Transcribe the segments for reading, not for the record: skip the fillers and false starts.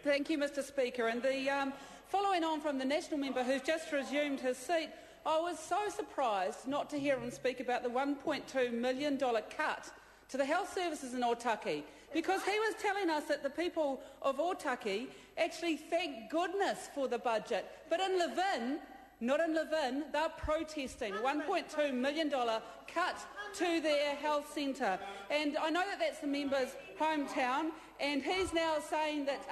Thank you, Mr Speaker. And following on from the National member who's just resumed his seat, I was so surprised not to hear him speak about the $1.2 million cut to the health services in Otaki, because he was telling us that the people of Otaki actually thank goodness for the budget. But in Levin, not in Levin, they're protesting $1.2 million cut to their health centre. And I know that that's the member's hometown, and he's now saying that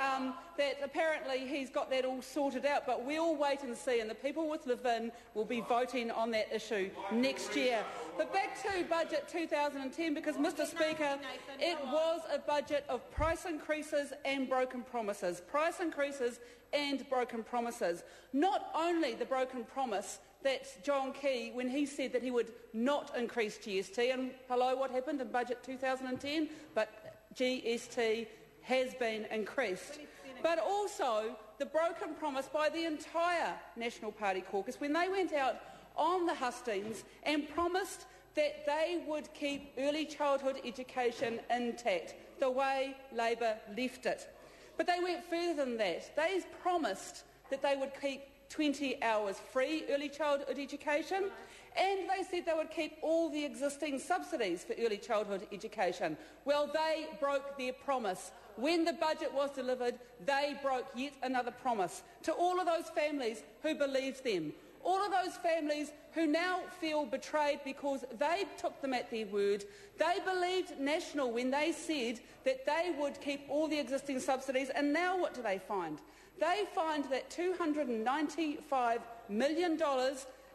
that apparently he's got that all sorted out, but we'll wait and see, and the people with Levin will be voting on that issue next year. But back to Budget 2010, because, Mr Speaker, it was a budget of price increases and broken promises. Price increases and broken promises. Not only the broken promise that John Key, when he said that he would not increase GST, and hello, what happened in Budget 2010? But GST has been increased. But also the broken promise by the entire National Party caucus when they went out on the hustings and promised that they would keep early childhood education intact, the way Labor left it. But they went further than that. They promised that they would keep 20 hours free early childhood education, and they said they would keep all the existing subsidies for early childhood education. Well, they broke their promise. When the budget was delivered, they broke yet another promise to all of those families who believed them. All of those families who now feel betrayed because they took them at their word. They believed National when they said that they would keep all the existing subsidies, and now what do they find? They find that $295 million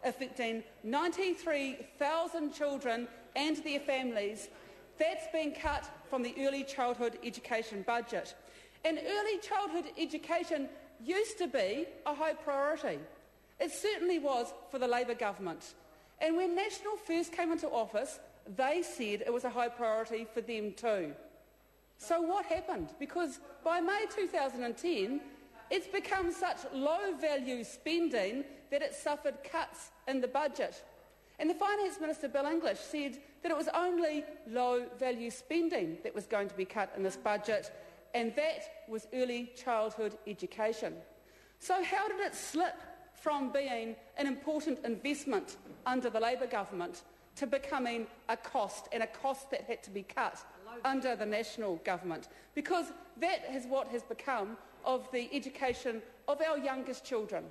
affecting 93,000 children and their families, that's been cut from the early childhood education budget. And early childhood education used to be a high priority. It certainly was for the Labor government. And when National first came into office, they said it was a high priority for them too. So what happened? Because by May 2010, it's become such low-value spending that it suffered cuts in the budget. And the Finance Minister, Bill English, said that it was only low-value spending that was going to be cut in this budget, and that was early childhood education. So how did it slip from being an important investment under the Labor government to becoming a cost, and a cost that had to be cut under the National government? Because that is what has become of the education of our youngest children.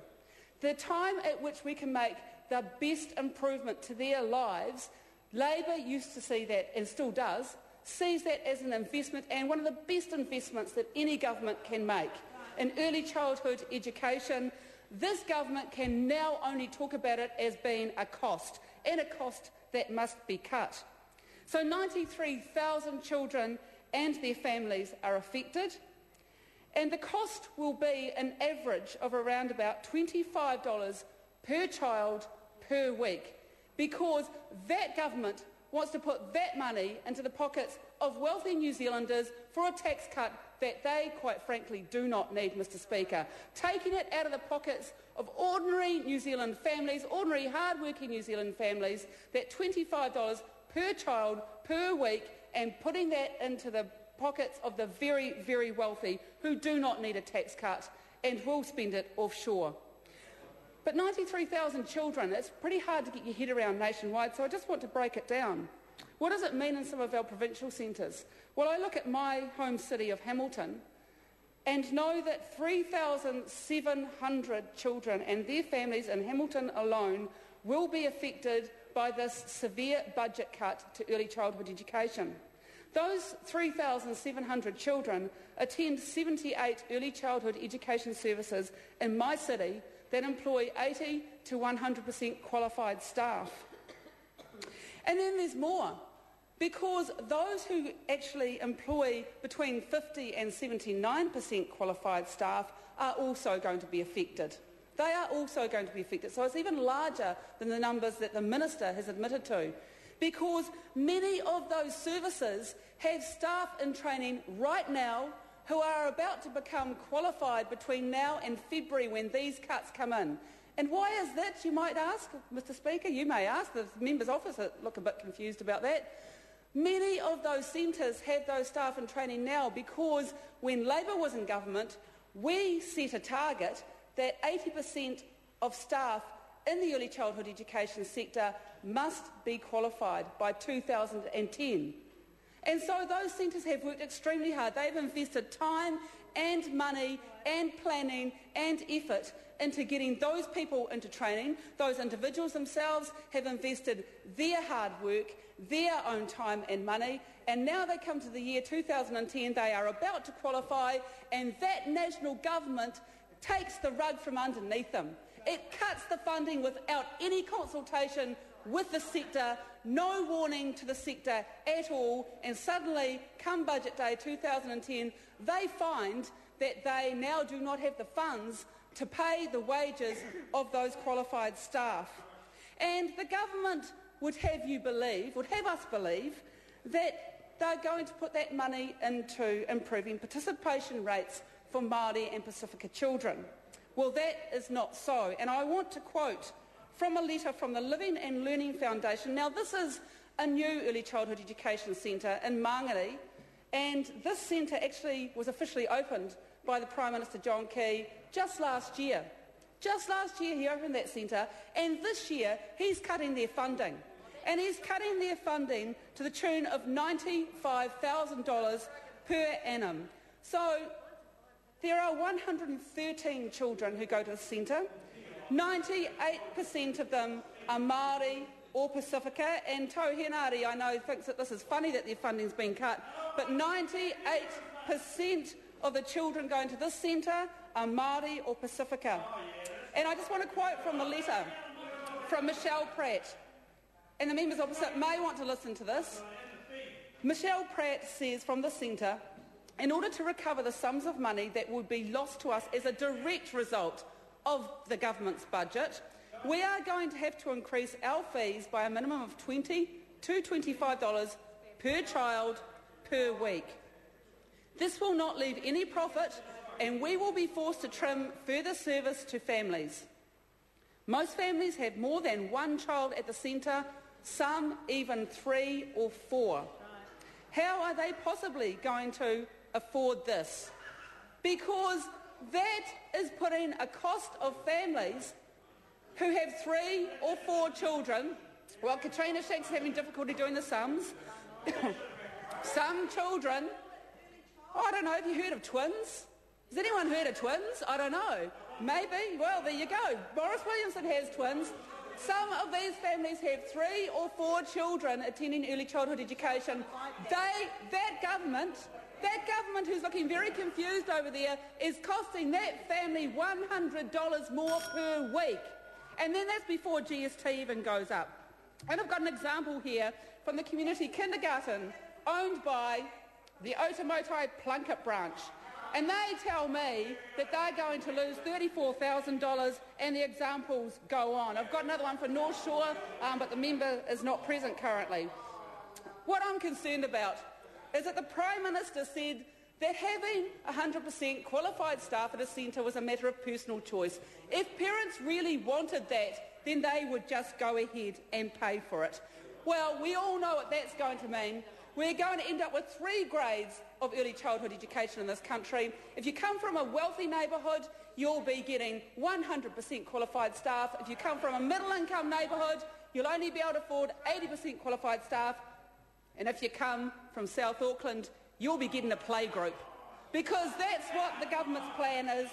The time at which we can make the best improvement to their lives, Labor used to see that, and still does, sees that as an investment, and one of the best investments that any government can make in early childhood education. This government can now only talk about it as being a cost, and a cost that must be cut. So 93,000 children and their families are affected, and the cost will be an average of around about $25 per child per week, because that government wants to put that money into the pockets of wealthy New Zealanders for a tax cut that they, quite frankly, do not need, Mr Speaker. Taking it out of the pockets of ordinary New Zealand families, ordinary hard-working New Zealand families, that $25 per child per week, and putting that into the pockets of the very, very wealthy who do not need a tax cut and will spend it offshore. But 93,000 children, it's pretty hard to get your head around nationwide, so I just want to break it down. What does it mean in some of our provincial centres? Well, I look at my home city of Hamilton and know that 3,700 children and their families in Hamilton alone will be affected by this severe budget cut to early childhood education. Those 3,700 children attend 78 early childhood education services in my city that employ 80 to 100% qualified staff. And then there's more, because those who actually employ between 50 and 79% qualified staff are also going to be affected. They are also going to be affected. So it's even larger than the numbers that the Minister has admitted to, because many of those services have staff in training right now who are about to become qualified between now and February when these cuts come in. And why is that, you might ask, Mr Speaker? You may ask. The member's office look a bit confused about that. Many of those centres have those staff in training now because when Labor was in government, we set a target that 80% of staff in the early childhood education sector must be qualified by 2010. And so those centres have worked extremely hard. They've invested time and money and planning and effort into getting those people into training. Those individuals themselves have invested their hard work, their own time and money, and now they come to the year 2010, they are about to qualify, and that national government takes the rug from underneath them. It cuts the funding without any consultation with the sector, no warning to the sector at all, and suddenly, come budget day 2010, they find that they now do not have the funds to pay the wages of those qualified staff. And the government would have us believe that they're going to put that money into improving participation rates for Māori and Pasifika children. Well, that is not so. And I want to quote from a letter from the Living and Learning Foundation. Now, this is a new early childhood education centre in Mangere, and this centre actually was officially opened by the Prime Minister John Key just last year. Just last year he opened that centre, and this year he's cutting their funding. And he's cutting their funding to the tune of $95,000 per annum. So there are 113 children who go to the centre. 98% of them are Māori or Pasifika, and Tauhenari, I know, thinks that this is funny that their funding's been cut, but 98% of the children going to this centre are Māori or Pasifika. And I just want to quote from the letter from Michelle Pratt, and the members opposite may want to listen to this. Michelle Pratt says from the centre, in order to recover the sums of money that would be lost to us as a direct result of the government's budget, we are going to have to increase our fees by a minimum of $20 to $25 per child per week. This will not leave any profit, and we will be forced to trim further service to families. Most families have more than one child at the centre, some even 3 or 4. How are they possibly going to afford this? Because that is putting a cost of families who have 3 or 4 children. Well, Katrina Shank's having difficulty doing the sums. Some children, I don't know, have you heard of twins? Has anyone heard of twins? I don't know. Maybe. Well, there you go. Boris Williamson has twins. Some of these families have 3 or 4 children attending early childhood education. That government who's looking very confused over there is costing that family $100 more per week. And then that's before GST even goes up. And I've got an example here from the community kindergarten owned by the Otamotai Plunkett branch. And they tell me that they're going to lose $34,000, and the examples go on. I've got another one for North Shore, but the member is not present currently. What I'm concerned about is that the Prime Minister said that having 100% qualified staff at a centre was a matter of personal choice. If parents really wanted that, then they would just go ahead and pay for it. Well, we all know what that's going to mean. We're going to end up with 3 grades of early childhood education in this country. If you come from a wealthy neighbourhood, you'll be getting 100% qualified staff. If you come from a middle-income neighbourhood, you'll only be able to afford 80% qualified staff. And if you come from South Auckland, you'll be getting a playgroup. Because that's what the government's plan is.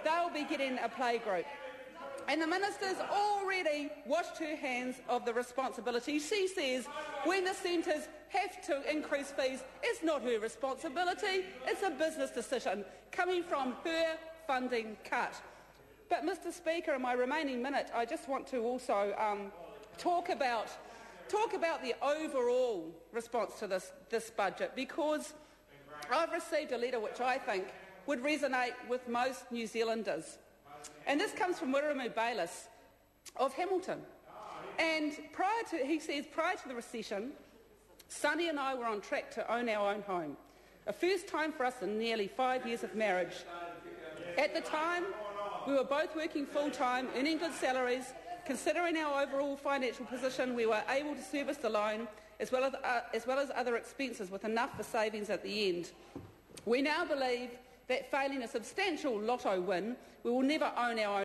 They'll be getting a playgroup. And the minister's already washed her hands of the responsibility. She says when the centres have to increase fees, it's not her responsibility, it's a business decision coming from her funding cut. But, Mr Speaker, in my remaining minute, I just want to also talk about the overall response to this budget, because I've received a letter which I think would resonate with most New Zealanders. And this comes from Wiremu Bayliss of Hamilton. And he says, prior to the recession, Sonny and I were on track to own our own home, a first time for us in nearly 5 years of marriage. At the time, we were both working full-time, earning good salaries. Considering our overall financial position, we were able to service the loan as well as other expenses, with enough for savings at the end. We now believe that failing a substantial lotto win, we will never own our own